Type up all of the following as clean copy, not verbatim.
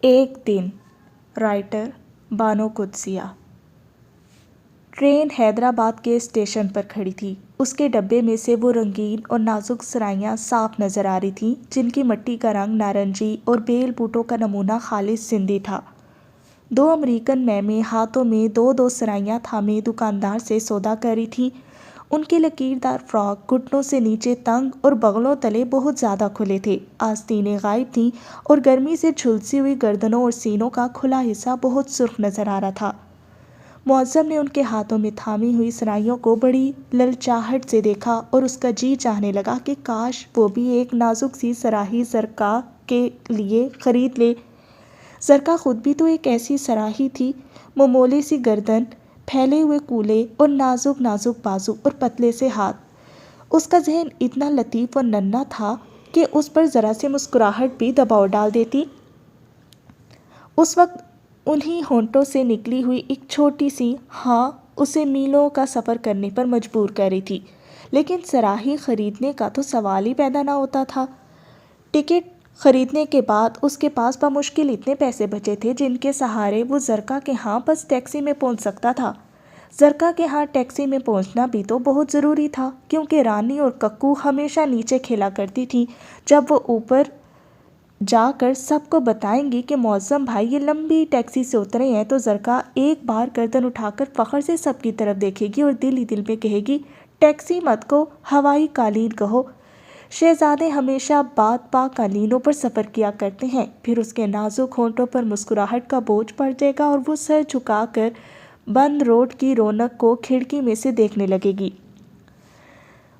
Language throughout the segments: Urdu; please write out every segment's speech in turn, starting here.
ایک دن، رائٹر بانو قدسیہ۔ ٹرین حیدرآباد کے اسٹیشن پر کھڑی تھی۔ اس کے ڈبے میں سے وہ رنگین اور نازک سرائیاں صاف نظر آ رہی تھیں جن کی مٹی کا رنگ نارنجی اور بیل بوٹوں کا نمونہ خالص سندھی تھا۔ دو امریکن میمیں ہاتھوں میں دو دو سرائیاں تھامے دکاندار سے سودا کر رہی تھیں۔ ان کے لکیردار فراک گھٹنوں سے نیچے تنگ اور بغلوں تلے بہت زیادہ کھلے تھے۔ آستینیں غائب تھیں اور گرمی سے جھلسی ہوئی گردنوں اور سینوں کا کھلا حصہ بہت سرخ نظر آ رہا تھا۔ معظم نے ان کے ہاتھوں میں تھامی ہوئی سرائیوں کو بڑی للچاہٹ سے دیکھا اور اس کا جی چاہنے لگا کہ کاش وہ بھی ایک نازک سی سراہی زرقاء کے لیے خرید لے۔ زرقاء خود بھی تو ایک ایسی سراہی تھی، ممولی سی گردن، پھیلے ہوئے کولے اور نازک نازک بازو اور پتلے سے ہاتھ۔ اس کا ذہن اتنا لطیف اور ننھا تھا کہ اس پر ذرا سی مسکراہٹ بھی دباؤ ڈال دیتی۔ اس وقت انہی ہونٹوں سے نکلی ہوئی ایک چھوٹی سی ہاں اسے میلوں کا سفر کرنے پر مجبور کر رہی تھی، لیکن سراہی خریدنے کا تو سوال ہی پیدا نہ ہوتا تھا۔ ٹکٹ خریدنے کے بعد اس کے پاس بمشکل اتنے پیسے بچے تھے جن کے سہارے وہ زرقاء کے ہاں بس ٹیکسی میں پہنچ سکتا تھا۔ زرقاء کے ہاں ٹیکسی میں پہنچنا بھی تو بہت ضروری تھا، کیونکہ رانی اور ککو ہمیشہ نیچے کھیلا کرتی تھی۔ جب وہ اوپر جا کر سب کو بتائیں گی کہ معظم بھائی یہ لمبی ٹیکسی سے اترے ہیں تو زرقاء ایک بار گردن اٹھا کر فخر سے سب کی طرف دیکھے گی اور دل ہی دل میں کہے گی، ٹیکسی مت کہو، ہوائی قالین کہو۔ شہزادے ہمیشہ بات پا قالینوں پر سفر کیا کرتے ہیں۔ پھر اس کے نازک ہونٹوں پر مسکراہٹ کا بوجھ پڑ جائے گا اور وہ سر جھکا کر بند روڈ کی رونق کو کھڑکی میں سے دیکھنے لگے گی۔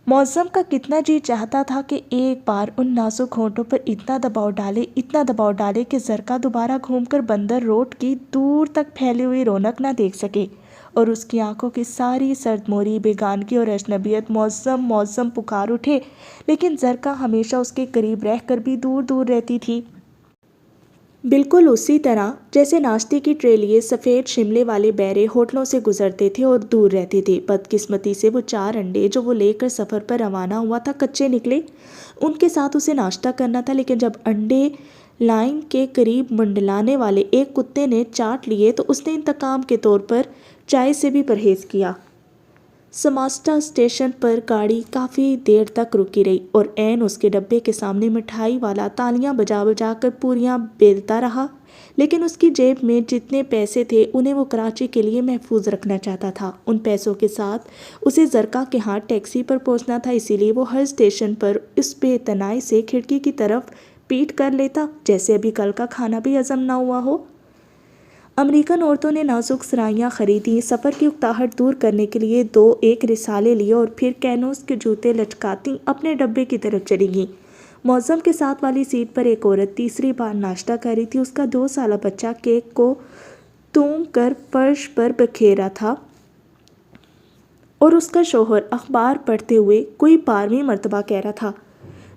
معظم کا کتنا جی چاہتا تھا کہ ایک بار ان نازک ہونٹوں پر اتنا دباؤ ڈالے کہ زرقاء دوبارہ گھوم کر بندر روڈ کی دور تک پھیلی ہوئی رونق نہ دیکھ سکے، اور اس کی آنکھوں کی ساری سرد موری، بیگانگی اور اجنبیت معظم معظم پکار اٹھے، لیکن زرقاء ہمیشہ اس کے قریب رہ کر بھی دور دور رہتی تھی۔ بالکل اسی طرح جیسے ناشتے کی ٹرے لیے سفید شملے والے بیرے ہوٹلوں سے گزرتے تھے اور دور رہتے تھے۔ بدقسمتی سے وہ 4 انڈے جو وہ لے کر سفر پر روانہ ہوا تھا کچے نکلے۔ ان کے ساتھ اسے ناشتہ کرنا تھا، لیکن جب انڈے لائن کے قریب منڈلانے والے ایک کتے نے چاٹ لیے تو اس نے انتقام کے طور پر چائے سے بھی پرہیز کیا۔ سماسٹا اسٹیشن پر گاڑی کافی دیر تک رکی رہی اور عین اس کے ڈبے کے سامنے مٹھائی والا تالیاں بجا بجا کر پوریاں بیلتا رہا، لیکن اس کی جیب میں جتنے پیسے تھے انہیں وہ کراچی کے لیے محفوظ رکھنا چاہتا تھا۔ ان پیسوں کے ساتھ اسے زرقاء کے ہاں ٹیکسی پر پہنچنا تھا، اسی لیے وہ ہر اسٹیشن پر اس بے اعتنائی سے کھڑکی کی طرف پیٹ کر لیتا جیسے ابھی کل کا کھانا بھی ہضم نہ ہوا ہو۔ امریکن عورتوں نے نازک سرائیاں خریدیں، سفر کی اکتاہٹ دور کرنے کے لیے 2 ایک رسالے لیے اور پھر کینوس کے جوتے لچکاتی اپنے ڈبے کی طرف چلی گئیں۔ معظم کے ساتھ والی سیٹ پر ایک عورت تیسری بار ناشتہ کر رہی تھی۔ اس کا 2 سالہ بچہ کیک کو تون کر فرش پر بکھیرا تھا اور اس کا شوہر اخبار پڑھتے ہوئے کوئی 12ویں مرتبہ کہہ رہا تھا،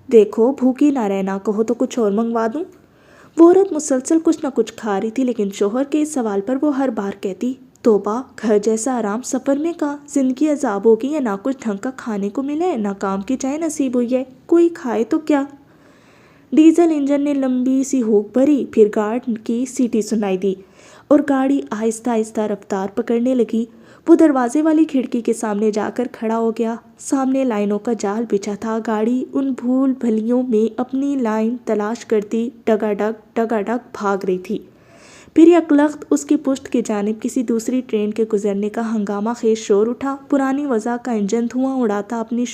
دیکھو بھوکی نہ رہنا، کہو تو کچھ اور منگوا دوں۔ وہ عورت مسلسل کچھ نہ کچھ کھا رہی تھی، لیکن شوہر کے اس سوال پر وہ ہر بار کہتی، توبہ، گھر جیسا آرام سفر میں کہاں، زندگی عذاب ہوگی، یا نہ کچھ ڈھنگ کا کھانے کو ملا ہے، نہ کام کی چائے نصیب ہوئی ہے، کوئی کھائے تو کیا۔ ڈیزل انجن نے لمبی سی ہونک بھری، پھر گارڈ کی سیٹی سنائی دی اور گاڑی آہستہ آہستہ رفتار پکڑنے لگی۔ وہ دروازے والی کھڑکی کے سامنے جا کر کھڑا ہو گیا۔ سامنے لائنوں کا جال بچھا تھا، گاڑی ان بھول بھلیوں میں اپنی لائن تلاش کرتی ڈگا ڈگ بھاگ رہی تھی۔ پھر یکلخت اس کی پشت کی جانب کسی دوسری ٹرین کے گزرنے کا ہنگامہ خیز شور اٹھا۔ پرانی وضع کا انجن دھواں اڑاتا اپنی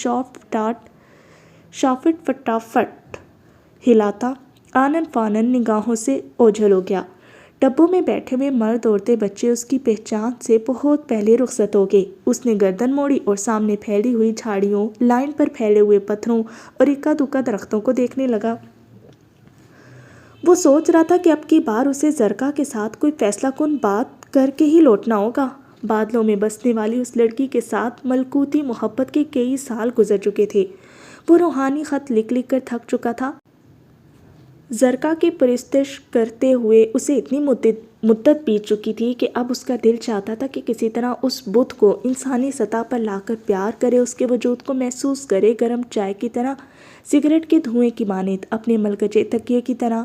شافٹ فٹافٹ ہلاتا آنن فانن نگاہوں سے اوجھل ہو گیا۔ ڈبوں میں بیٹھے ہوئے مرد عورتیں بچے اس کی پہچان سے بہت پہلے رخصت ہو گئے۔ اس نے گردن موڑی اور سامنے پھیلی ہوئی جھاڑیوں، لائن پر پھیلے ہوئے پتھروں اور اکا دکا درختوں کو دیکھنے لگا۔ وہ سوچ رہا تھا کہ اب کی بار اسے زرقاء کے ساتھ کوئی فیصلہ کن بات کر کے ہی لوٹنا ہوگا۔ بادلوں میں بسنے والی اس لڑکی کے ساتھ ملکوتی محبت کے کئی سال گزر چکے تھے۔ وہ روحانی خط لکھ لکھ کر تھک چکا تھا۔ زرقاء کی پرستش کرتے ہوئے اسے اتنی مدت بیت چکی تھی کہ اب اس کا دل چاہتا تھا کہ کسی طرح اس بت کو انسانی سطح پر لا کر پیار کرے، اس کے وجود کو محسوس کرے، گرم چائے کی طرح، سگریٹ کے دھوئیں کی مانند، اپنے ملگجے تکیے کی طرح۔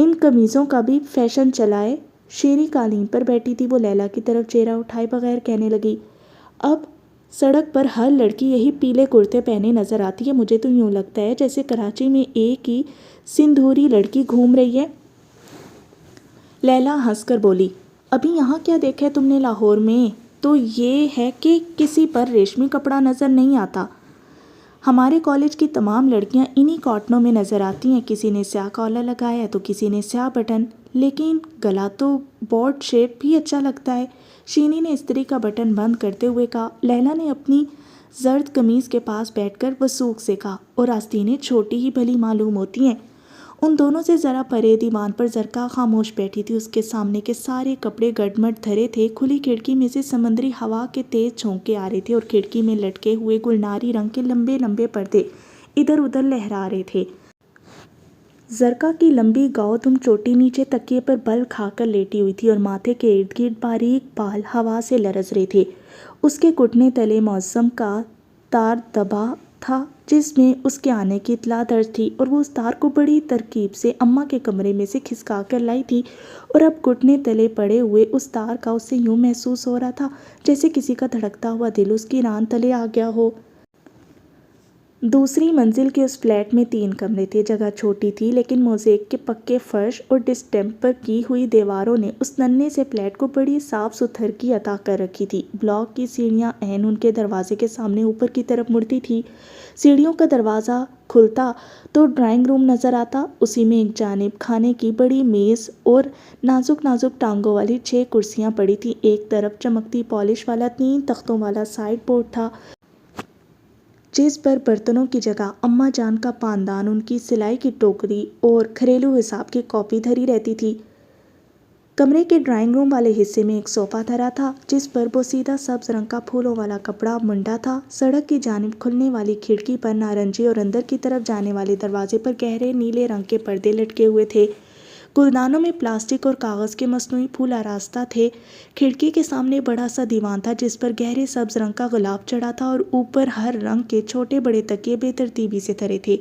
ان قمیضوں کا بھی فیشن چلا ہے۔ شیری قالین پر بیٹھی تھی، وہ لیلا کی طرف چہرہ اٹھائے بغیر کہنے لگی، اب سڑک پر ہر لڑکی یہی پیلے کرتے پہنے نظر آتی ہے، مجھے تو یوں لگتا ہے جیسے کراچی میں ایک ہی سندھوری لڑکی گھوم رہی ہے۔ لیلا ہنس کر بولی، ابھی یہاں کیا دیکھا ہے تم نے لاہور میں؟ تو یہ ہے کہ کسی پر ریشمی کپڑا نظر نہیں آتا۔ ہمارے کالج کی تمام لڑکیاں انہی کاٹنوں میں نظر آتی ہیں، کسی نے سیاہ کالر لگایا ہے تو کسی نے سیاہ بٹن، لیکن گلا تو بورڈ شیپ بھی اچھا لگتا ہے۔ شینی نے استری کا بٹن بند کرتے ہوئے کہا۔ لیلا نے اپنی زرد قمیض کے پاس بیٹھ کر وثوق سے کہا، اور آستینیں چھوٹی ہی بھلی معلوم ہوتی ہیں۔ ان دونوں سے ذرا پرے دیوان پر زرکا خاموش بیٹھی تھی، اس کے سامنے کے سارے کپڑے گڈمڈ دھرے تھے، کھلی کھڑکی میں سے سمندری ہوا کے تیز جھونکے آ رہے تھے اور کھڑکی میں لٹکے ہوئے گلناری رنگ کے لمبے لمبے پردے ادھر ادھر لہرا رہے تھے۔ زرکا کی لمبی گاؤ دم چوٹی نیچے تکیے پر بل کھا کر لیٹی ہوئی تھی اور ماتھے کے ارد گرد باریک بال ہوا سے لرز رہے تھے۔ اس کے گھٹنے تلے معظم کا تار دبا تھا جس میں اس کے آنے کی اطلاع درج تھی، اور وہ اس تار کو بڑی ترکیب سے اماں کے کمرے میں سے کھسکا کر لائی تھی، اور اب گھٹنے تلے پڑے ہوئے اس تار کا اسے یوں محسوس ہو رہا تھا جیسے کسی کا دھڑکتا ہوا دل اس کی ران تلے آ گیا ہو۔ دوسری منزل کے اس فلیٹ میں 3 کمرے تھے۔ جگہ چھوٹی تھی لیکن موزیک کے پکے فرش اور ڈسٹمپر کی ہوئی دیواروں نے اس ننھے سے فلیٹ کو بڑی صاف ستھرکی عطا کر رکھی تھی۔ بلاک کی سیڑھیاں عین ان کے دروازے کے سامنے اوپر کی طرف مڑتی تھی۔ سیڑھیوں کا دروازہ کھلتا تو ڈرائنگ روم نظر آتا، اسی میں ایک جانب کھانے کی بڑی میز اور نازک نازک ٹانگوں والی 6 کرسیاں پڑی تھیں۔ ایک طرف چمکتی پالش والا 3 تختوں والا سائیڈ بورڈ تھا جس پر برتنوں کی جگہ اماں جان کا پاندان، ان کی سلائی کی ٹوکری اور گھریلو حساب کی کاپی دھری رہتی تھی۔ کمرے کے ڈرائنگ روم والے حصے میں ایک صوفہ دھرا تھا جس پر بوسیدہ سبز رنگ کا پھولوں والا کپڑا منڈا تھا۔ سڑک کی جانب کھلنے والی کھڑکی پر نارنجی اور اندر کی طرف جانے والے دروازے پر گہرے نیلے رنگ کے پردے لٹکے ہوئے تھے۔ گلدانوں میں پلاسٹک اور کاغذ کے مصنوعی پھول آراستہ تھے۔ کھڑکی کے سامنے بڑا سا دیوان تھا جس پر گہرے سبز رنگ کا غلاف چڑھا تھا اور اوپر ہر رنگ کے چھوٹے بڑے تکیے بے ترتیبی سے دھرے تھے۔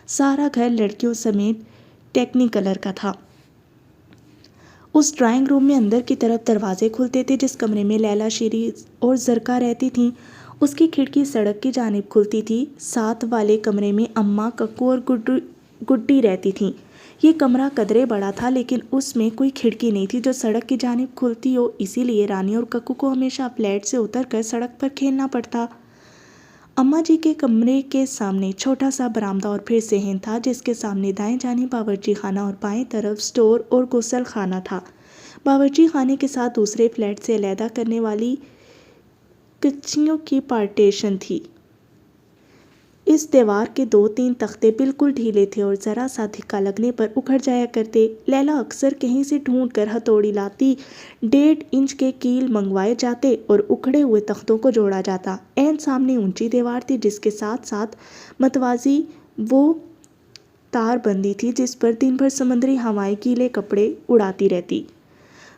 سارا گھر لڑکیوں سمیت ٹیکنی کلر کا تھا۔ اس ڈرائنگ روم میں اندر کی طرف دروازے کھلتے تھے۔ جس کمرے میں لیلا، شیری اور زرکا رہتی تھیں اس کی کھڑکی سڑک کی جانب کھلتی تھی۔ ساتھ والے کمرے میں اماں، ککو اور گڈی رہتی تھیں۔ یہ کمرہ قدرے بڑا تھا لیکن اس میں کوئی کھڑکی نہیں تھی جو سڑک کی جانب کھلتی ہو، اسی لیے رانی اور ککو کو ہمیشہ فلیٹ سے اتر کر سڑک پر کھیلنا پڑتا۔ اماں جی کے کمرے کے سامنے چھوٹا سا برآمدہ اور پھر صحن تھا جس کے سامنے دائیں جانب باورچی خانہ اور بائیں طرف اسٹور اور غسل خانہ تھا۔ باورچی خانے کے ساتھ دوسرے فلیٹ سے علیحدہ کرنے والی کچیوں کی پارٹیشن تھی۔ اس دیوار کے 2-3 تختے بالکل ڈھیلے تھے اور ذرا سا دھکا لگنے پر اکھڑ جایا کرتے۔ لیلا اکثر کہیں سے ڈھونڈ کر ہتھوڑی لاتی، 1.5 انچ کے کیل منگوائے جاتے اور اکھڑے ہوئے تختوں کو جوڑا جاتا۔ عین سامنے اونچی دیوار تھی جس کے ساتھ ساتھ متوازی وہ تار بندی تھی جس پر دن بھر سمندری ہوائیں گیلے کپڑے اڑاتی رہتی۔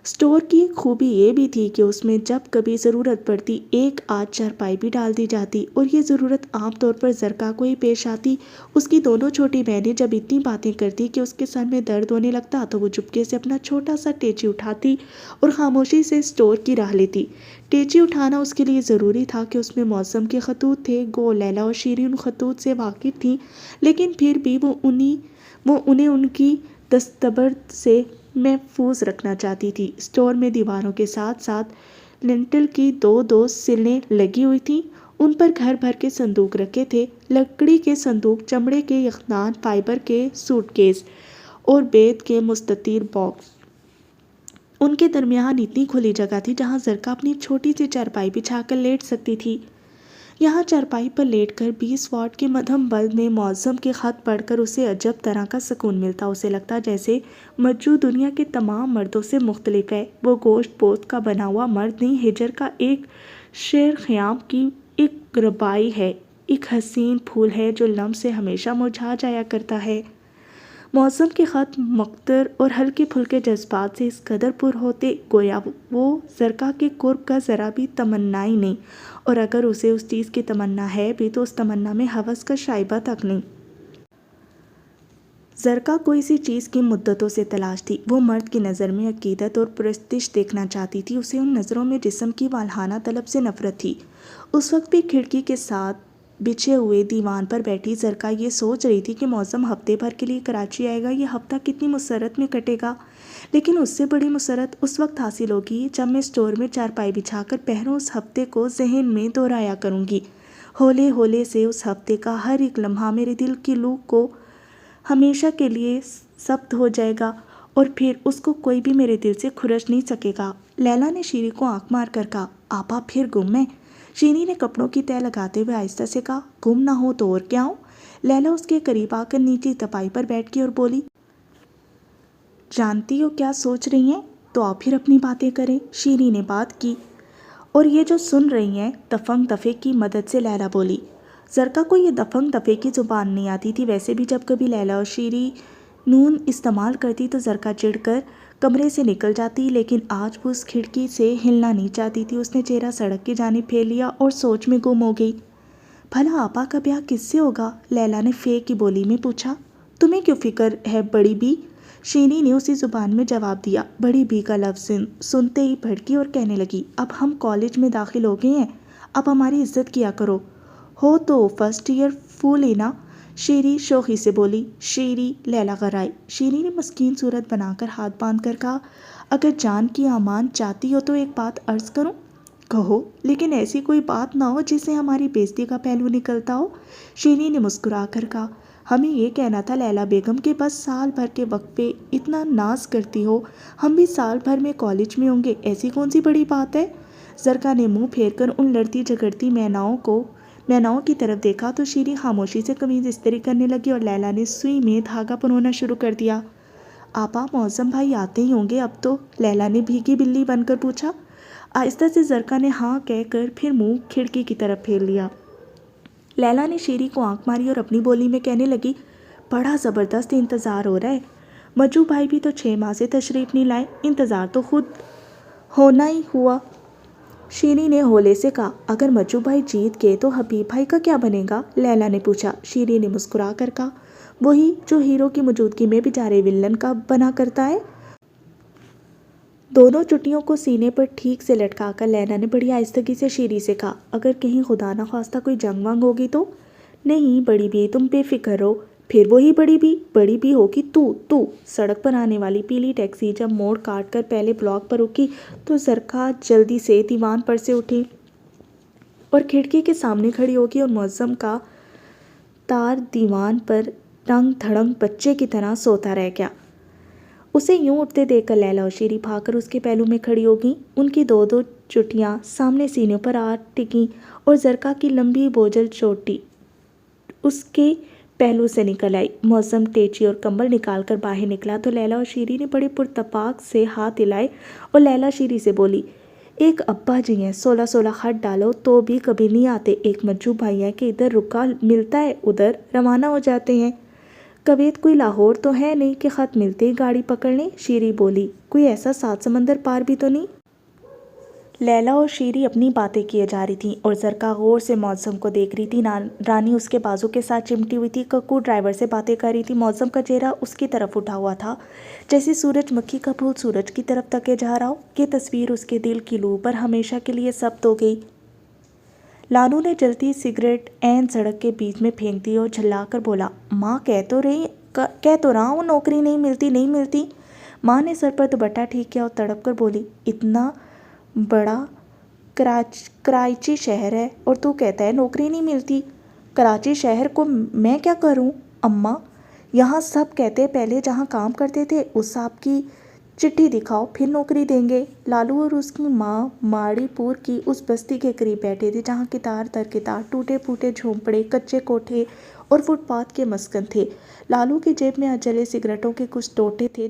اسٹور کی ایک خوبی یہ بھی تھی کہ اس میں جب کبھی ضرورت پڑتی ایک آدھ چارپائی بھی ڈال دی جاتی، اور یہ ضرورت عام طور پر زرکا کو ہی پیش آتی۔ اس کی دونوں چھوٹی بہنیں جب اتنی باتیں کرتی کہ اس کے سر میں درد ہونے لگتا تو وہ چپکے سے اپنا چھوٹا سا ٹیچی اٹھاتی اور خاموشی سے اسٹور کی راہ لیتی۔ ٹیچی اٹھانا اس کے لیے ضروری تھا کہ اس میں معظم کے خطوط تھے۔ گو لیلا اور شیری ان خطوط سے واقف تھیں لیکن پھر بھی وہ انہیں ان کی دستبرد سے محفوظ رکھنا چاہتی تھی۔ اسٹور میں دیواروں کے ساتھ ساتھ لنٹل کی 2 سلیں لگی ہوئی تھیں، ان پر گھر بھر کے صندوق رکھے تھے، لکڑی کے صندوق، چمڑے کے یخدان، فائبر کے سوٹ کیس اور بید کے مستطیل باکس۔ ان کے درمیان اتنی کھلی جگہ تھی جہاں زرکا اپنی چھوٹی سی چارپائی بچھا کر لیٹ سکتی تھی۔ یہاں چارپائی پر لیٹ کر 20 واٹ کے مدھم بلب میں معظم کے خط پڑھ کر اسے عجب طرح کا سکون ملتا۔ اسے لگتا جیسے مجو دنیا کے تمام مردوں سے مختلف ہے۔ وہ گوشت پوست کا بنا ہوا مرد نہیں، ہجر کا ایک شعر خیام کی ایک ربائی ہے، ایک حسین پھول ہے جو لمس سے ہمیشہ مرجھا جایا کرتا ہے۔ معظم کے خط مختصر اور ہلکے پھلکے جذبات سے اس قدر پر ہوتے گویا وہ زرکا کے قرب کا ذرا بھی تمنائی نہیں، اور اگر اسے اس چیز کی تمنا ہے بھی تو اس تمنا میں ہوس کا شائبہ تک نہیں۔ زرکا کو اسی چیز کی مدتوں سے تلاش تھی۔ وہ مرد کی نظر میں عقیدت اور پرستش دیکھنا چاہتی تھی۔ اسے ان نظروں میں جسم کی والہانہ طلب سے نفرت تھی۔ اس وقت بھی کھڑکی کے ساتھ بچھے ہوئے دیوان پر بیٹھی زرکا یہ سوچ رہی تھی کہ معظم ہفتے بھر کے لیے کراچی آئے گا۔ یہ ہفتہ کتنی مسرت میں کٹے گا، لیکن اس سے بڑی مسرت اس وقت حاصل ہوگی جب میں اسٹور میں چارپائی بچھا کر پہروں اس ہفتے کو ذہن میں دہرایا کروں گی۔ ہولے ہولے سے اس ہفتے کا ہر ایک لمحہ میرے دل کی لو کو ہمیشہ کے لیے ثبت ہو جائے گا، اور پھر اس کو کوئی بھی میرے دل سے کھرچ نہیں سکے گا۔ لیلا نے شیری کو آنکھ مار کر کہا، آپا پھر گم ہے؟ شیری نے کپڑوں کی تہہ لگاتے ہوئے آہستہ سے کہا، گم نہ ہو تو اور کیا ہوں؟ لیلا اس کے قریب آ کر نیچی تپائی پر بیٹھ گئی اور بولی، جانتی ہو کیا سوچ رہی ہیں؟ تو آپ پھر اپنی باتیں کریں۔ شیری نے بات کی، اور یہ جو سن رہی ہیں دفنگ دفے کی مدد سے لیلا بولی۔ زرکا کو یہ دفنگ دفے کی زبان نہیں آتی تھی۔ ویسے بھی جب کبھی لیلا اور شیری نون استعمال کرتی تو زرکا چڑھ کر کمرے سے نکل جاتی، لیکن آج وہ اس کھڑکی سے ہلنا نہیں چاہتی تھی۔ اس نے چہرہ سڑک کی جانب پھیر لیا اور سوچ میں گم ہو گئی۔ بھلا آپا کا بیاہ کس سے ہوگا؟ لیلا نے فے کی بولی میں پوچھا۔ تمہیں کیوں فکر ہے بڑی بی؟ شیری نے اسی زبان میں جواب دیا۔ بڑی بی کا لفظ سنتے ہی بھڑکی اور کہنے لگی، اب ہم کالج میں داخل ہو گئے ہیں، اب ہماری عزت کیا کرو۔ ہو تو فرسٹ ایئر فول ہی نا؟ شیری شوخی سے بولی۔ شیری، لیلا غرائی۔ شیری نے مسکین صورت بنا کر ہاتھ باندھ کر کہا، اگر جان کی امان چاہتی ہو تو ایک بات عرض کروں؟ کہو، لیکن ایسی کوئی بات نہ ہو جس سے ہماری بےزتی کا پہلو نکلتا ہو۔ شیری نے مسکرا کر کہا، ہمیں یہ کہنا تھا لیلا بیگم کہ بس سال بھر کے وقت پہ اتنا ناز کرتی ہو، ہم بھی سال بھر میں کالج میں ہوں گے، ایسی کون سی بڑی بات ہے؟ زرکا نے منہ پھیر کر ان لڑتی جھگڑتی میناؤں کی طرف دیکھا تو شیری خاموشی سے قمیض استری کرنے لگی اور لیلا نے سوئی میں دھاگا پرونا شروع کر دیا۔ آپا معظم بھائی آتے ہی ہوں گے اب تو؟ لیلا نے بھیگی بلی بن کر پوچھا۔ آہستہ سے زرکا نے ہاں کہہ کر پھر منہ کھڑکی کی طرف پھیر لیا۔ لیلا نے شیری کو آنکھ ماری اور اپنی بولی میں کہنے لگی، بڑا زبردست انتظار ہو رہا ہے۔ مجو بھائی بھی تو 6 ماہ سے تشریف نہیں لائے، انتظار تو خود ہونا ہی ہوا۔ شیری نے ہولے سے کہا، اگر مجو بھائی جیت گئے تو حبیب بھائی کا کیا بنے گا؟ لیلا نے پوچھا۔ شیری نے مسکرا کر کہا، وہی جو ہیرو کی موجودگی میں بیچارے ولن کا بنا کرتا ہے۔ دونوں چٹیوں کو سینے پر ٹھیک سے لٹکا کر لیلا نے بڑی آہستگی سے شیری سے کہا، اگر کہیں خدا نہ خواستہ کوئی جنگ وانگ ہوگی تو؟ نہیں بڑی بی، تم بے فکر رہو۔ پھر وہی بڑی بی ہوگی تو۔ سڑک پر آنے والی پیلی ٹیکسی جب موڑ کاٹ کر پہلے بلاک پر رکی تو زرکا جلدی سے دیوان پر سے اٹھی اور کھڑکی کے سامنے کھڑی ہو گئی، اور معظم کا تار دیوان پر ٹنگ دھڑنگ بچے کی طرح سوتا رہ گیا۔ اسے یوں اٹھتے دیکھ کر لیلا اور شیری بھاگ کر اس کے پہلو میں کھڑی ہو گئیں۔ ان کی دو چٹیاں سامنے سینوں پر آ ٹکیں اور زرکا کی لمبی بوجھل چوٹی اس کے پہلو سے نکل آئی۔ معظم ٹیچی اور کمبل نکال کر باہر نکلا تو لیلا اور شیری نے بڑے پرتپاک سے ہاتھ ہلائے اور لیلا شیری سے بولی، ایک ابا جی ہیں، 16 خط ڈالو تو بھی کبھی نہیں آتے، ایک مجو بھائی ہیں کہ ادھر رکا ملتا ہے ادھر روانہ ہو جاتے ہیں، کویت کوئی لاہور تو ہے نہیں کہ خط ملتے ہی گاڑی پکڑ لیں۔ شیری بولی، کوئی ایسا 7 سمندر پار بھی تو نہیں؟ لیلا اور شیری اپنی باتیں کیے جا رہی تھیں اور زرکا غور سے معظم کو دیکھ رہی تھی۔ رانی اس کے بازو کے ساتھ چمٹی ہوئی تھی۔ ککو ڈرائیور سے باتیں کر رہی تھی۔ معظم کا چہرہ اس کی طرف اٹھا ہوا تھا جیسے سورج مکھی کا پھول سورج کی طرف تکے جا رہا ہو۔ یہ تصویر اس کے دل کی لو پر ہمیشہ کے لیے ثبت ہو گئی۔ لالو نے جلتی سگریٹ عین سڑک کے بیچ میں پھینک دی اور جھلا کر بولا، ماں کہہ تو رہا ہوں نوکری نہیں ملتی۔ ماں نے سر پر دوپٹہ ٹھیک کیا اور تڑپ کر بولی، اتنا بڑا کراچی شہر ہے اور تو کہتا ہے نوکری نہیں ملتی؟ کراچی شہر کو میں کیا کروں اماں؟ یہاں سب کہتے پہلے جہاں کام کرتے تھے اس صاحب کی چٹھی دکھاؤ پھر نوکری دیں گے۔ لالو اور اس کی ماں ماڑی پور کی اس بستی کے قریب بیٹھے تھے جہاں قطار در قطار ٹوٹے پھوٹے جھونپڑے، کچے کوٹھے اور فٹ پاتھ کے مسکن تھے۔ لالو کی جیب میں جلے سگریٹوں کے کچھ ٹوٹے تھے۔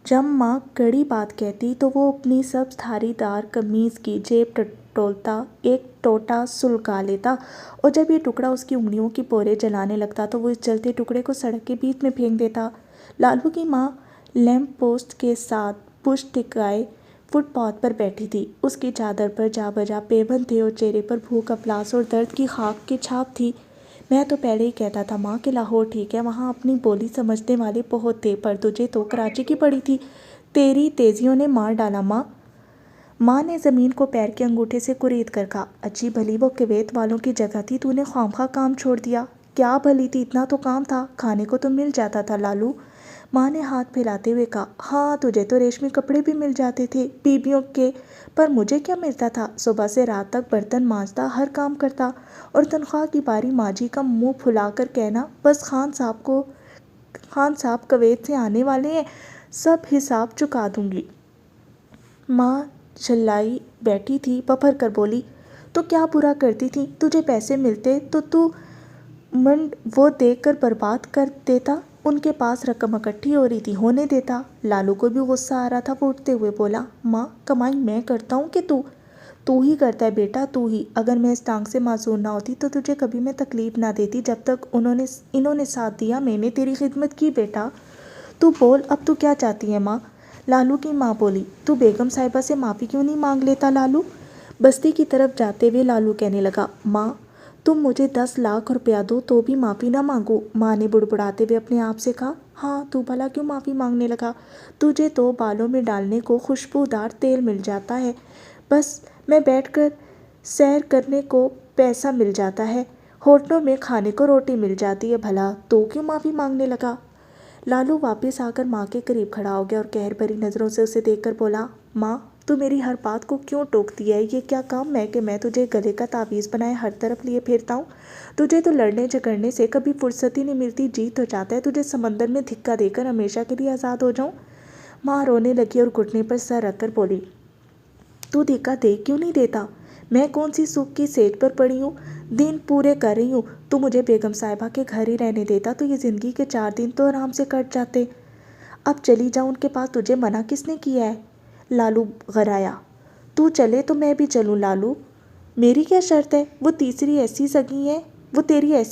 جب ماں کڑی بات کہتی تو وہ اپنی سبز دھاری دار قمیض کی جیب ٹٹولتا ایک ٹوٹا سلگا لیتا، اور جب یہ ٹکڑا اس کی انگلیوں کی پورے جلانے لگتا تو وہ اس جلتے ٹکڑے کو سڑک کے بیچ میں پھینک دیتا۔ لالو کی ماں لیمپ پوسٹ کے ساتھ پشت ٹکائے فٹ پاتھ پر بیٹھی تھی۔ اس کی چادر پر جا بجا پیوند تھے اور چہرے پر بھوک افلاس اور درد کی خاک کی چھاپ تھی۔ میں تو پہلے ہی کہتا تھا ماں کہ لاہور ٹھیک ہے، وہاں اپنی بولی سمجھنے والے بہت تھے، پر تجھے تو کراچی کی پڑی تھی، تیری تیزیوں نے مار ڈالا ماں۔ ماں نے زمین کو پیر کے انگوٹھے سے کرید کر کہا، اچھی بھلی وہ کویت والوں کی جگہ تھی، تو نے خواہ کام چھوڑ دیا۔ کیا بھلی تھی، اتنا تو کام تھا، کھانے کو تو مل جاتا تھا لالو۔ ماں نے ہاتھ پھیلاتے ہوئے کہا، ہاں تجھے تو ریشمی کپڑے بھی مل جاتے تھے بیبیوں کے، پر مجھے کیا ملتا تھا؟ صبح سے رات تک برتن مانجتا، ہر کام کرتا، اور تنخواہ کی باری ماجی کا منہ پھلا کر کہنا، بس خان صاحب کویت سے آنے والے ہیں، سب حساب چکا دوں گی۔ ماں چلائی بیٹھی تھی، پپھر کر بولی، تو کیا برا کرتی تھی؟ تجھے پیسے ملتے تو منڈ وہ دے کر برباد کر دیتا، ان کے پاس رقم اکٹھی ہو رہی تھی، ہونے دیتا۔ لالو کو بھی غصہ آ رہا تھا، وہ اٹھتے ہوئے بولا، ماں کمائی میں کرتا ہوں کہ تو ہی کرتا ہے بیٹا، تو ہی۔ اگر میں اس ٹانگ سے معذور نہ ہوتی تو تجھے کبھی میں تکلیف نہ دیتی، جب تک انہوں نے ساتھ دیا میں نے تیری خدمت کی بیٹا۔ تو بول اب تو کیا چاہتی ہے ماں؟ لالو کی ماں بولی، تو بیگم صاحبہ سے معافی کیوں نہیں مانگ لیتا لالو؟ بستی کی طرف جاتے ہوئے لالو کہنے لگا، ماں تم مجھے 10 لاکھ روپیہ دو تو بھی معافی نہ مانگو۔ ماں نے بڑبڑاتے ہوئے اپنے آپ سے کہا، ہاں تو بھلا کیوں معافی مانگنے لگا؟ تجھے تو بالوں میں ڈالنے کو خوشبودار تیل مل جاتا ہے، بس میں بیٹھ کر سیر کرنے کو پیسہ مل جاتا ہے، ہوٹلوں میں کھانے کو روٹی مل جاتی ہے، بھلا تو کیوں معافی مانگنے لگا؟ لالو واپس آ کر ماں کے قریب کھڑا ہو گیا اور قہر بھری نظروں سے اسے دیکھ کر بولا، ماں تو میری ہر بات کو کیوں ٹوکتی ہے؟ یہ کیا کام ہے کہ میں تجھے گلے کا تعویذ بنائے ہر طرف لیے پھرتا ہوں؟ تجھے تو لڑنے جھگڑنے سے کبھی فرصت ہی نہیں ملتی، جی تو چاہتا ہے تجھے سمندر میں دھکا دے کر ہمیشہ کے لیے آزاد ہو جاؤں۔ ماں رونے لگی اور گھٹنے پر سر رکھ کر بولی، تو دھکا دے کیوں نہیں دیتا؟ میں کون سی سکھ کی سیج پر پڑی ہوں، دن پورے کر رہی ہوں، تو مجھے بیگم صاحبہ کے گھر ہی رہنے دیتا تو یہ زندگی کے 4 دن تو آرام سے کٹ جاتے۔ اب چلی جاؤں ان کے پاس، تجھے منع کس نے کیا ہے؟ لالو غرایا، تو چلے تو میں بھی چلوں لالو، میری کیا شرط ہے؟ وہ تیری ایسی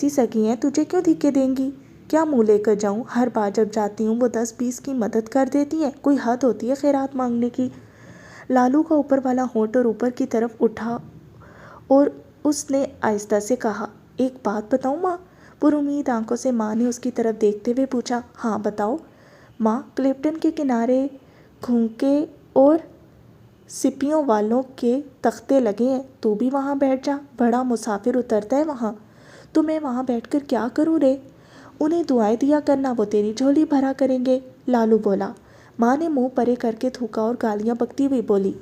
سگی ہیں، تجھے کیوں دھکے دیں گی؟ کیا منہ لے کر جاؤں؟ ہر بار جب جاتی ہوں وہ 10-20 کی مدد کر دیتی ہیں، کوئی حد ہوتی ہے خیرات مانگنے کی۔ لالو کا اوپر والا ہونٹ اور اوپر کی طرف اٹھا اور اس نے آہستہ سے کہا، ایک بات بتاؤں ماں؟ پر امید آنکھوں سے ماں نے اس کی طرف دیکھتے ہوئے پوچھا، ہاں بتاؤ۔ ماں کلپٹن کے کنارے گھونکے اور سپیوں والوں کے تختے لگے ہیں، تو بھی وہاں بیٹھ جا، بڑا مسافر اترتا ہے وہاں۔ تو میں وہاں بیٹھ کر کیا کروں رے؟ انہیں دعائیں دیا کرنا، وہ تیری جھولی بھرا کریں گے، لالو بولا۔ ماں نے منہ پرے کر کے تھوکا اور گالیاں بکتی ہوئی بولی،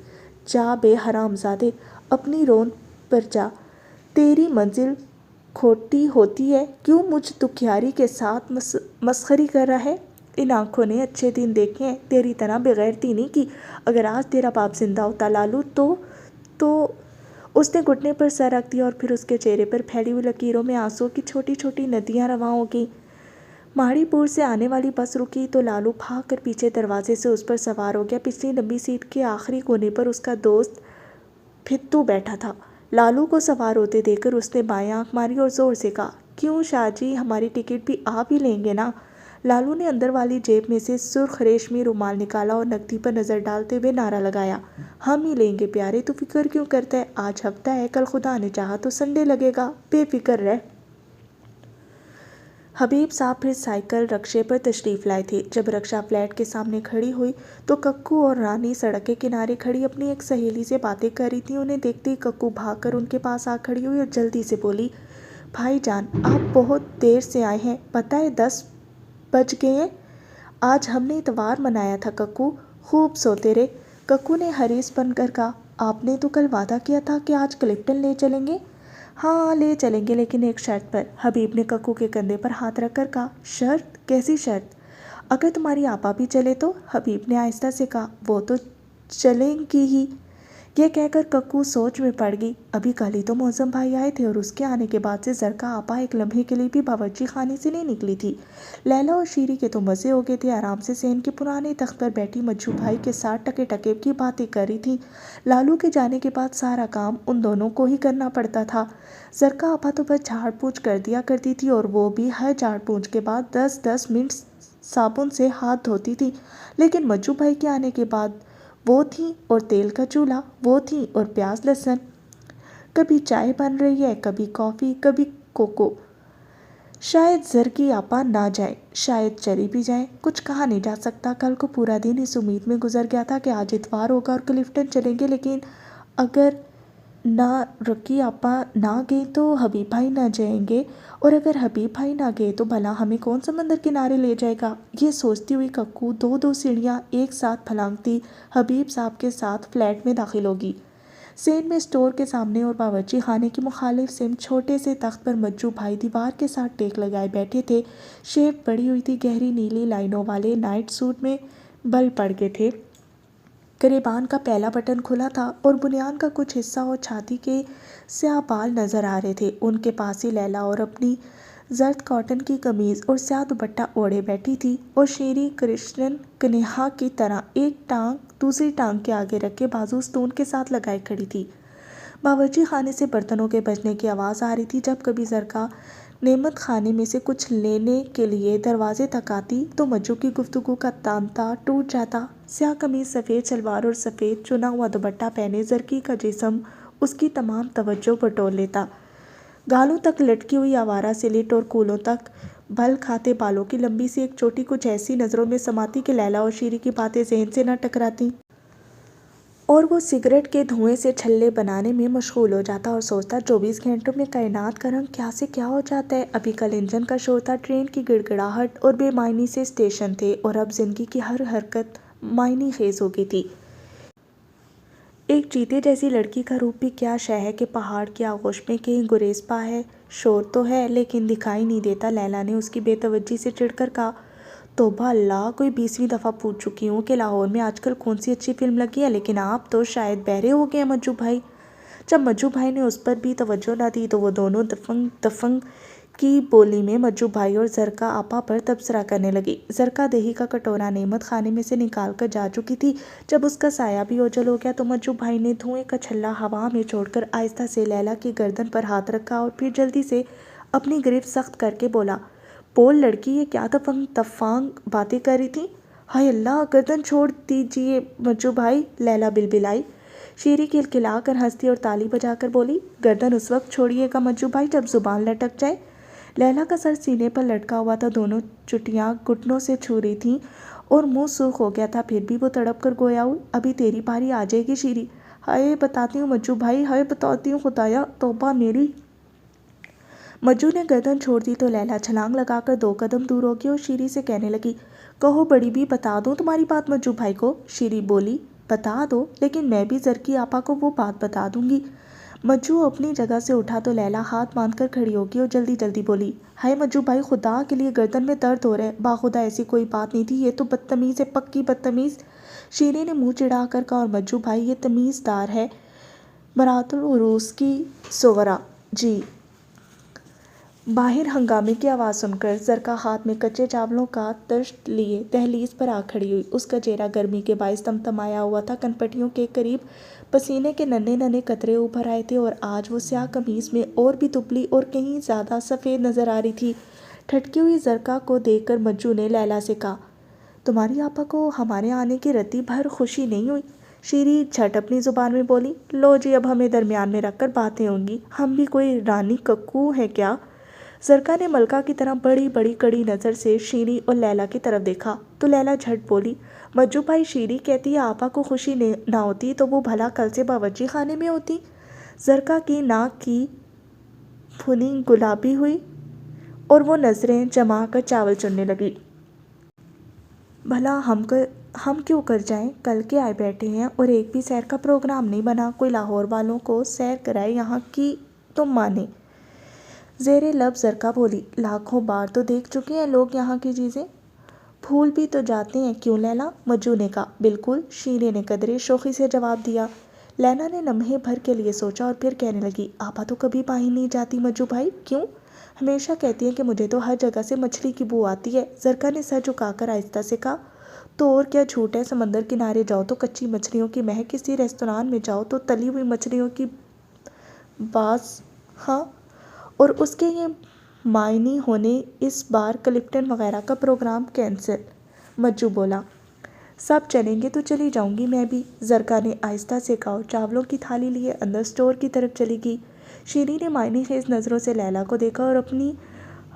جا بے حرام زادے، اپنی رون پر جا، تیری منزل کھوٹی ہوتی ہے، کیوں مجھ دکھیاری کے ساتھ مسخری کر رہا ہے؟ ان آنکھوں نے اچھے دن دیکھے ہیں، تیری طرح بغیرتی نہیں کی۔ اگر آج تیرا باپ زندہ ہوتا لالو تو اس نے گھٹنے پر سر رکھ دیا اور پھر اس کے چہرے پر پھیلی ہوئی لکیروں میں آنسوں کی چھوٹی چھوٹی ندیاں رواں ہو گئیں۔ ماڑی پور سے آنے والی بس رکی تو لالو بھاگ کر پیچھے دروازے سے اس پر سوار ہو گیا۔ پچھلی لمبی سیٹ کے آخری کونے پر اس کا دوست پھتو بیٹھا تھا۔ لالو کو سوار ہوتے دیکھ کر اس نے بائیں آنکھ ماری اور زور سے کہا، کیوں شاہ جی، ہماری ٹکٹ بھی آپ ہی لیں گے نا؟ لالو نے اندر والی جیب میں سے سرخ ریشمی رومال نکالا اور نقدی پر نظر ڈالتے ہوئے نعرہ لگایا، ہم ہی لیں گے پیارے، تو فکر کیوں کرتا ہے؟ آج ہفتہ ہے، کل خدا نے چاہا تو سنڈے لگے گا، بے فکر رہ۔ حبیب صاحب پھر سائیکل رکشے پر تشریف لائے تھے۔ جب رکشہ فلیٹ کے سامنے کھڑی ہوئی تو ککو اور رانی سڑک کے کنارے کھڑی اپنی ایک سہیلی سے باتیں کر رہی تھیں۔ انہیں دیکھتے ہی ککو بھاگ کر ان کے پاس آ کھڑی ہوئی اور جلدی سے بولی، بھائی جان آپ بہت دیر سے آئے ہیں، پتہ ہے 10 بج گئے ہیں؟ آج ہم نے اتوار منایا تھا ککو، خوب سوتے رہے۔ ککو نے حریص بن کر کہا، آپ نے تو کل وعدہ کیا تھا کہ آج کلپٹن لے چلیں گے۔ ہاں لے چلیں گے، لیکن ایک شرط پر۔ حبیب نے ککو کے کندھے پر ہاتھ رکھ کر کہا، شرط؟ کیسی شرط؟ اگر تمہاری آپا بھی چلے تو؟ حبیب نے آہستہ سے کہا، وہ تو چلیں گی ہی۔ یہ کہہ کر ککو سوچ میں پڑ گئی۔ ابھی کل ہی تو معظم بھائی آئے تھے اور اس کے آنے کے بعد سے زرکا آپا ایک لمحے کے لیے بھی باورچی خانے سے نہیں نکلی تھی۔ لیلا اور شیری کے تو مزے ہو گئے تھے، آرام سے صحن کے پرانے تخت پر بیٹھی مجھو بھائی کے ساتھ ٹکے ٹکے کی باتیں کر رہی تھیں۔ لالو کے جانے کے بعد سارا کام ان دونوں کو ہی کرنا پڑتا تھا۔ زرکا آپا تو بس جھاڑ پونچھ کر دیا کرتی تھی، اور وہ بھی ہر جھاڑ پونچھ کے بعد 10-10 منٹ صابن سے ہاتھ دھوتی تھی، لیکن مجھو بھائی کے آنے کے بعد وہ تھیں اور تیل کا چولہا، وہ تھیں اور پیاز لہسن، کبھی چائے بن رہی ہے، کبھی کافی، کبھی کوکو۔ شاید زرکی آپا نہ جائے، شاید چلی بھی جائیں، کچھ کہا نہیں جا سکتا۔ کل کو پورا دن اس امید میں گزر گیا تھا کہ آج اتوار ہوگا اور کلفٹن چلیں گے، لیکن اگر نہ رکی آپا نہ گئی تو حبیب بھائی نہ جائیں گے، اور اگر حبیب بھائی نہ گئے تو بھلا ہمیں کون سمندر کنارے لے جائے گا؟ یہ سوچتی ہوئی ککو دو سیڑھیاں ایک ساتھ پھلانگتی حبیب صاحب کے ساتھ فلیٹ میں داخل ہوگی۔ سین میں اسٹور کے سامنے اور باورچی خانے کی مخالف سمت چھوٹے سے تخت پر مجو بھائی دیوار کے ساتھ ٹیک لگائے بیٹھے تھے۔ شیپ بڑی ہوئی تھی، گہری نیلی لائنوں والے نائٹ سوٹ میں بل پڑ گئے تھے۔ گریبان کا پہلا بٹن کھلا تھا اور بنیان کا کچھ حصہ اور چھاتی کے سیاہ بال نظر آ رہے تھے۔ ان کے پاس ہی لیلا اور اپنی زرد کاٹن کی قمیض اور سیاہ دوپٹہ اوڑھے بیٹھی تھی، اور شیری کرشنن کنہا کی طرح ایک ٹانگ دوسری ٹانگ کے آگے رکھ کے بازو ستون کے ساتھ لگائے کھڑی تھی۔ باورچی خانے سے برتنوں کے بجنے کی آواز آ رہی تھی۔ جب کبھی زرکا نعمت خانے میں سے کچھ لینے کے لیے دروازے تک آتی تو مجو کی گفتگو کا تانتا ٹوٹ جاتا۔ سیاہ قمیض، سفید شلوار اور سفید چنا ہوا دوپٹہ پہنے زرکی کا جسم اس کی تمام توجہ بٹور لیتا۔ گالوں تک لٹکی ہوئی آوارہ سلٹ اور کولوں تک بل کھاتے بالوں کی لمبی سی ایک چوٹی کچھ ایسی نظروں میں سماتی کہ لیلا اور شیری کی باتیں ذہن سے نہ ٹکراتی، اور وہ سگریٹ کے دھوئیں سے چھلے بنانے میں مشغول ہو جاتا اور سوچتا 24 گھنٹوں میں کائنات کا رنگ کیا سے کیا ہو جاتا ہے۔ ابھی کل انجن کا شور تھا، ٹرین کی گڑگڑاہٹ اور بے معنی سے اسٹیشن تھے، اور اب زندگی کی ہر حرکت معنی خیز ہو گئی تھی۔ ایک چیتے جیسی لڑکی کا روپ بھی کیا شے ہے کہ پہاڑ کی آغوش میں کہیں گریز پا ہے۔ شور تو ہے لیکن دکھائی نہیں دیتا۔ لیلا نے اس کی بے توجہی سے چڑھ کر کہا، توبہ اللہ، کوئی 20ویں دفعہ پوچھ چکی ہوں کہ لاہور میں آج کل کون سی اچھی فلم لگی ہے، لیکن آپ تو شاید بہرے ہو گئے ہیں مجو بھائی۔ جب مجو بھائی نے اس پر بھی توجہ نہ دی تو وہ دونوں دفنگ دفنگ کی بولی میں مجو بھائی اور زرکا آپا پر تبصرہ کرنے لگی۔ زرکا دہی کا کٹورا نعمت خانے میں سے نکال کر جا چکی تھی۔ جب اس کا سایہ بھی اوجھل ہو گیا تو مجو بھائی نے دھوئیں کا چھلا ہوا میں چھوڑ کر آہستہ سے لیلا کی گردن پر ہاتھ رکھا اور پھر جلدی سے اپنی گرفت سخت کر کے بولا، پول لڑکی، یہ کیا تفنگ تفانگ باتیں کر رہی تھی؟ ہائے اللہ، گردن چھوڑ دیجیے مجو بھائی، لیلا بلبلائی۔ شیری کھلکھلا کر ہنسی اور تالی بجا کر بولی، گردن اس وقت چھوڑیے گا مجو بھائی جب زبان لٹک جائے۔ لیلا کا سر سینے پر لٹکا ہوا تھا، دونوں چٹیاں گھٹنوں سے چھو رہی تھیں اور منہ سرخ ہو گیا تھا، پھر بھی وہ تڑپ کر گویا ہوئی، ابھی تیری باری آ جائے گی شیری۔ ہائے بتاتی ہوں مجو بھائی، ہائے بتاتی ہوں خدایا، توبہ میری۔ مجو نے گردن چھوڑ دی تو لیلا چھلانگ لگا کر 2 قدم دور ہو گئی اور شیری سے کہنے لگی، کہو بڑی بھی، بتا دوں تمہاری بات مجو بھائی کو؟ شیری بولی، بتا دو، لیکن میں بھی زرکی آپا کو وہ بات بتا دوں گی۔ مجو اپنی جگہ سے اٹھا تو لیلا ہاتھ باندھ کر کھڑی ہو گئی اور جلدی جلدی بولی، ہائے مجو بھائی، خدا کے لیے گردن میں درد ہو رہا ہے، باخدا ایسی کوئی بات نہیں تھی، یہ تو بدتمیز ہے، پکی بدتمیز۔ شیری نے منہ چڑھا کر کہا، اور مجو بھائی یہ تمیز دار ہے، مرات العروس کی صغریٰ جی۔ باہر ہنگامے کی آواز سن کر زرکا ہاتھ میں کچے چاولوں کا طشت لیے دہلیز پر آ کھڑی ہوئی۔ اس کا چہرہ گرمی کے باعث تمتمایا ہوا تھا، کنپٹیوں کے قریب پسینے کے ننھے ننھے قطرے ابھر آئے تھے، اور آج وہ سیاہ قمیض میں اور بھی دبلی اور کہیں زیادہ سفید نظر آ رہی تھی۔ ٹھٹکی ہوئی زرکا کو دیکھ کر مجو نے لیلا سے کہا، تمہاری آپا کو ہمارے آنے کی رتی بھر خوشی نہیں ہوئی؟ شیری جھٹ اپنی زبان میں بولی، لو جی، اب ہمیں درمیان میں رکھ کر باتیں ہوں گی، ہم بھی کوئی رانی ککو ہیں کیا؟ زرکا نے ملکہ کی طرح بڑی بڑی کڑی نظر سے شیری اور لیلا کی طرف دیکھا تو لیلا جھٹ بولی، مجو بھائی، شیری کہتی ہے آپا کو خوشی نہ ہوتی تو وہ بھلا کل سے باورچی خانے میں ہوتی۔ زرکا کی ناک کی پھلی گلابی ہوئی اور وہ نظریں جما کر چاول چننے لگی۔ بھلا ہم کیوں کر جائیں؟ کل کے آئے بیٹھے ہیں اور ایک بھی سیر کا پروگرام نہیں بنا، کوئی لاہور والوں کو سیر کرائے، یہاں کی تم مانیں۔ زیر لب زرکا بولی، لاکھوں بار تو دیکھ چکے ہیں لوگ یہاں کی چیزیں، بھول بھی تو جاتے ہیں، کیوں لیلا؟ مجو نے کہا، بالکل، شیری نے قدرے شوخی سے جواب دیا۔ لیلا نے لمحے بھر کے لیے سوچا اور پھر کہنے لگی، آپا تو کبھی باہر نہیں جاتی مجو بھائی، کیوں؟ ہمیشہ کہتی ہیں کہ مجھے تو ہر جگہ سے مچھلی کی بو آتی ہے۔ زرکا نے سر جھکا کر آہستہ سے کہا، تو اور کیا جھوٹ ہے، سمندر کنارے جاؤ تو کچی مچھلیوں کی مہک، کسی ریستوران میں جاؤ تو تلی ہوئی مچھلیوں کی باس، ہاں، اور اس کے یہ معنی ہونے اس بار کلفٹن وغیرہ کا پروگرام کینسل۔ مجو بولا، سب چلیں گے تو چلی جاؤں گی میں بھی۔ زرکا نے آہستہ سے کہا اور چاولوں کی تھالی لیے اندر اسٹور کی طرف چلی گئی۔ شیری نے معنی خیز نظروں سے لیلا کو دیکھا اور اپنی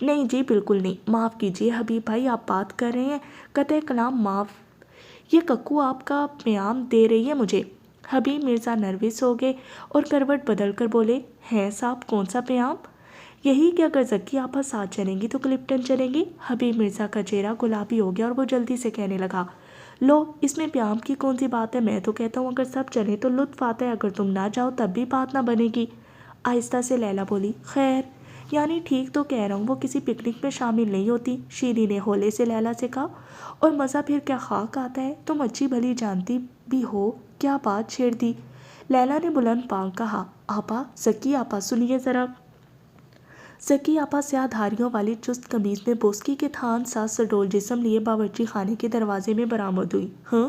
نہیں جی بالکل نہیں، معاف کیجیے حبیب بھائی، آپ بات کر رہے ہیں قطع کلام معاف، یہ ککو آپ کا پیام دے رہی ہے مجھے۔ حبیب مرزا نروس ہو گئے اور کروٹ بدل کر بولے، ہیں صاحب کون سا پیام؟ یہی کہ اگر زکی آپا ساتھ چلیں گی تو کلپٹن چلیں گی۔ حبیب مرزا کا چہرہ گلابی ہو گیا اور وہ جلدی سے کہنے لگا، لو اس میں پیام کی کون سی بات ہے، میں تو کہتا ہوں اگر سب چلیں تو لطف آتا ہے، اگر تم نہ جاؤ تب بھی بات نہ بنے گی۔ آہستہ سے لیلا بولی، خیر یعنی ٹھیک تو کہہ رہا ہوں، وہ کسی پکنک میں شامل نہیں ہوتی۔ شیری نے ہولے سے لیلا سے کہا، اور مزہ پھر کیا خاک آتا ہے، تم اچھی بھلی جانتی بھی ہو، کیا بات چھیڑ دی۔ لیلا نے بلند پانگ کہا، آپا زکی آپا سنیے ذرا۔ زکی آپا سیاہ دھاریوں والی چست قمیض میں بوسکی کے تھان سا سڈول جسم لیے باورچی خانے کے دروازے میں برآمد ہوئی۔ ہاں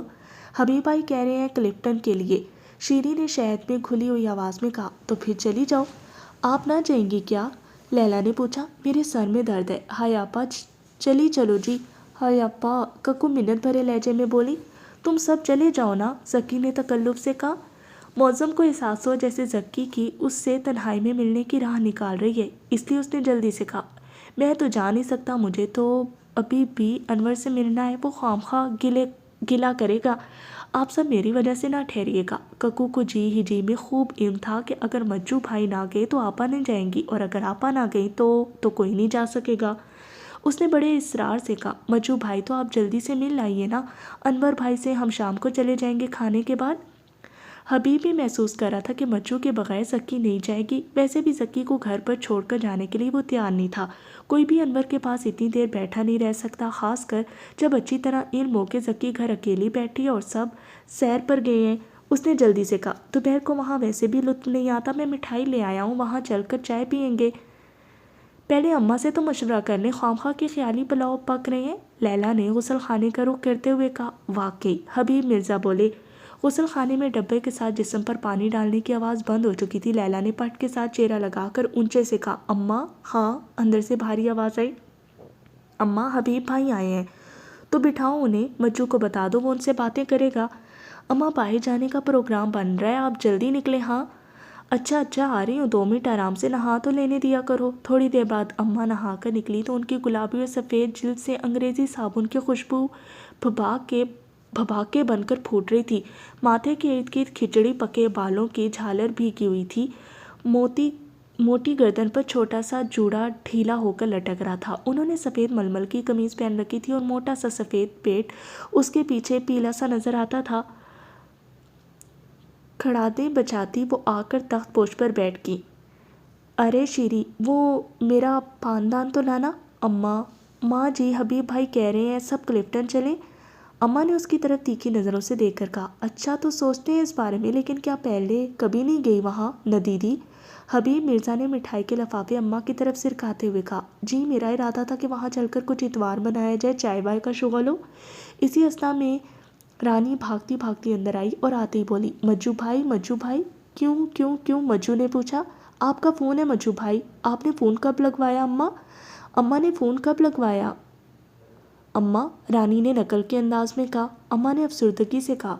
حبیب بھائی کہہ رہے ہیں کلپٹن کے لیے، شیری نے شہد میں کھلی ہوئی آواز میں کہا، تو پھر چلی جاؤ۔ آپ نہ جائیں گی کیا؟ لیلا نے پوچھا، میرے سر میں درد ہے۔ ہائے آپا چلی چلو جی۔ ہائے آپا، ککو منت بھرے لہجے میں بولی، تم سب چلے جاؤ نا، زکی نے تکلف سے کہا۔ معظم کو احساس ہوا جیسے زکی کی اس سے تنہائی میں ملنے کی راہ نکال رہی ہے، اس لیے اس نے جلدی سے کہا، میں تو جا نہیں سکتا، مجھے تو ابھی بھی انور سے ملنا ہے، وہ خواہ گلا کرے گا، آپ سب میری وجہ سے نہ ٹھہریے گا۔ ککو کو جی ہی جی میں خوب علم تھا کہ اگر مجو بھائی نہ گئے تو آپا نہیں جائیں گی، اور اگر آپا نہ گئی تو کوئی نہیں جا سکے گا۔ اس نے بڑے اصرار سے کہا، مجو بھائی تو آپ جلدی سے مل آئیے نا انور بھائی سے، ہم شام کو چلے جائیں گے کھانے کے بعد۔ حبیب بھی محسوس کر رہا تھا کہ مجو کے بغیر زکی نہیں جائے گی، ویسے بھی زکی کو گھر پر چھوڑ کر جانے کے لیے وہ تیار نہیں تھا، کوئی بھی انور کے پاس اتنی دیر بیٹھا نہیں رہ سکتا، خاص کر جب اچھی طرح علم ہو کہ زکی گھر اکیلی بیٹھی ہے اور سب سیر پر گئے ہیں۔ اس نے جلدی سے کہا، دوپہر کو وہاں ویسے بھی لطف نہیں آتا، میں مٹھائی لے آیا ہوں، وہاں چل کر چائے پئیں گے۔ پہلے اماں سے تو مشورہ کر لیں، خواہ کے خیالی پلاؤ پک رہے ہیں۔ لیلا نے غسل خانے کا رخ کرتے ہوئے کہا، واقعی۔ حبیب مرزا بولے۔ غسل خانے میں ڈبے کے ساتھ جسم پر پانی ڈالنے کی آواز بند ہو چکی تھی۔ لیلا نے پٹ کے ساتھ چہرہ لگا کر اونچے سے کہا، اماں۔ ہاں، اندر سے بھاری آواز آئی، اماں حبیب بھائی آئے ہیں، تو بٹھاؤ انہیں، مجو کو بتا دو، وہ ان سے باتیں کرے گا۔ اماں باہر جانے کا پروگرام بن رہا ہے، آپ جلدی نکلیں۔ ہاں اچھا آ رہی ہوں، 2 منٹ آرام سے نہا تو لینے دیا کرو۔ تھوڑی دیر بعد اماں نہا کر نکلی تو ان کی گلابی اور سفید جلد سے انگریزی صابن کی خوشبو بھباکے بن کر پھوٹ رہی تھی، ماتھے کے ارد گرد کھچڑی پکے بالوں کی جھالر بھیگی ہوئی تھی، موٹی گردن پر چھوٹا سا جوڑا ڈھیلا ہو کر لٹک رہا تھا۔ انہوں نے سفید ململ کی قمیض پہن رکھی تھی اور موٹا سا سفید پیٹ اس کے پیچھے پیلا سا نظر آتا تھا۔ کھڑادیں بچاتی وہ آ کر تخت پوش پر بیٹھ گئی۔ ارے شیری، وہ میرا پاندان تو لانا۔ اماں، ماں جی حبیب بھائی کہہ رہے ہیں سب کلپٹن چلیں۔ اماں نے اس کی طرف تیکھی نظروں سے دیکھ کر کہا، اچھا تو سوچتے ہیں اس بارے میں، لیکن کیا پہلے کبھی نہیں گئی وہاں نہ دیدی؟ حبیب مرزا نے مٹھائی کے لفافے اماں کی طرف سرکاتے ہوئے کہا، جی میرا ارادہ تھا کہ وہاں چل کر کچھ اتوار بنایا جائے، چائے وائے کا شغل ہو۔ اسی اثنا میں رانی بھاگتی بھاگتی اندر آئی اور آتے ہی بولی، مجو بھائی۔ کیوں مجو نے پوچھا۔ آپ کا فون ہے مجو بھائی، آپ نے فون کب لگوایا اماں؟ اماں نے فون کب لگوایا اماں؟ رانی نے نقل کے انداز میں کہا۔ اماں نے افسردگی سے کہا،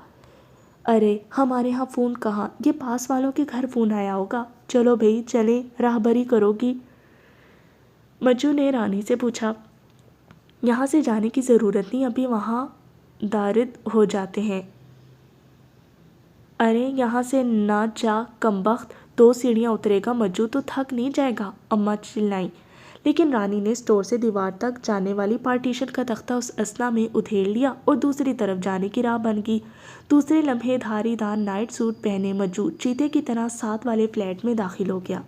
ارے ہمارے ہاں فون کہاں، یہ پاس والوں کے گھر فون آیا ہوگا، چلو بھائی چلیں، راہبری کرو گی؟ مجو نے رانی سے پوچھا، یہاں سے جانے کی ضرورت نہیں، ابھی وہاں دارد ہو جاتے ہیں۔ ارے یہاں سے نہ جا کمبخت، 2 سیڑھیاں اترے گا، مجو تو تھک نہیں جائے گا، اماں چلائیں۔ لیکن رانی نے اسٹور سے دیوار تک جانے والی پارٹیشن کا تختہ اس اثنا میں ادھیڑ لیا اور دوسری طرف جانے کی راہ بن گئی۔ دوسرے لمحے دھاری دار نائٹ سوٹ پہنے مجو چیتے کی طرح 7 والے فلیٹ میں داخل ہو گیا۔